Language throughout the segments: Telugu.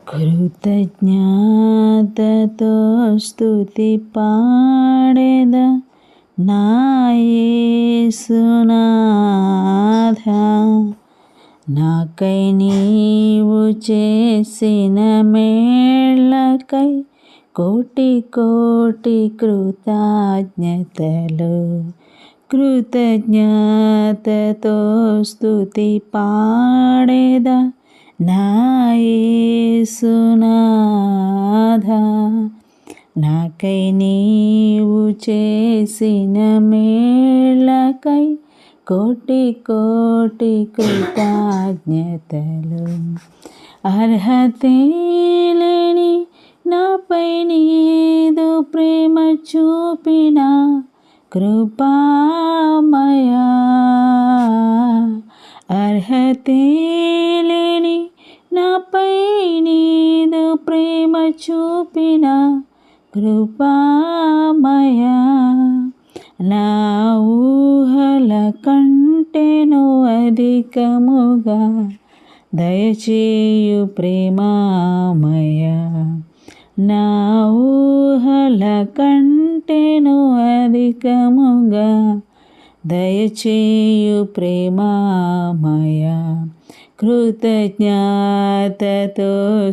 కృతజ్ఞతతో స్తుతి పాడెద నా యేసునాథా, నాకై నీవు చేసిన మేళ్ళకై కోటి కోటి కృతజ్ఞతలు. కృతజ్ఞతతో స్తుతి పాడెద నా యేసునాథా, నాకై నీవు చేసిన మేళ్ళకై కోటి కోటి కృతజ్ఞతలు. అర్హతే లేని నాపై నీదు ప్రేమ చూపిన కృపామయా, అర్హతే లేని నాపై నీదు ప్రేమ చూపిన కృపామయా, నా ఊహల కంటెను అధికముగా దయచేయు ప్రేమామయా, నా ఊహల కంటెను అధికముగా దయచేయు ప్రేమామయా. కృతజ్ఞతతో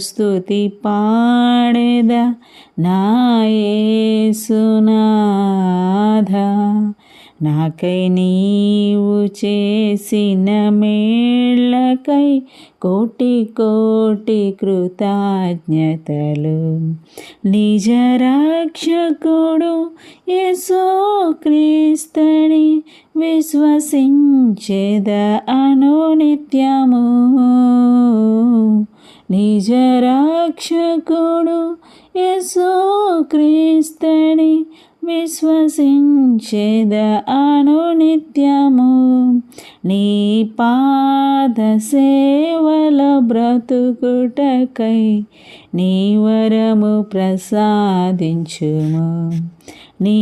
స్తుతి పాడెద నా యేసునాథా, నాకై నీవు చేసిన మేళ్ళకై కోటి కోటి కృతజ్ఞతలు. నిజ రక్షకుడు యేసుక్రీస్తుని విశ్వసించెద అనునిత్యము, నిజ రక్షకుడు యేసుక్రీస్తుని విశ్వసించెద అనునిత్యము. నీ పాద సేవల బ్రతుకుటకై నీ వరము ప్రసాదించుము, నీ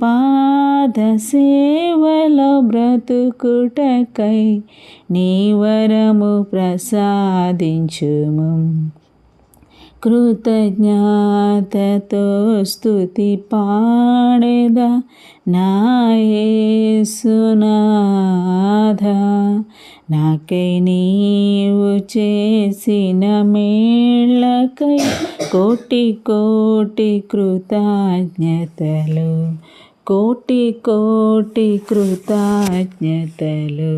పాద సేవల బ్రతుకుటకై నీ వరము ప్రసాదించుము. కృతజ్ఞతతో స్తుతి పాడెద నా యేసునాథా, నాకై నీవు చేసిన మేళ్ళకై కోటి కోటి కృతజ్ఞతలు, కోటి కోటి కృతజ్ఞతలు.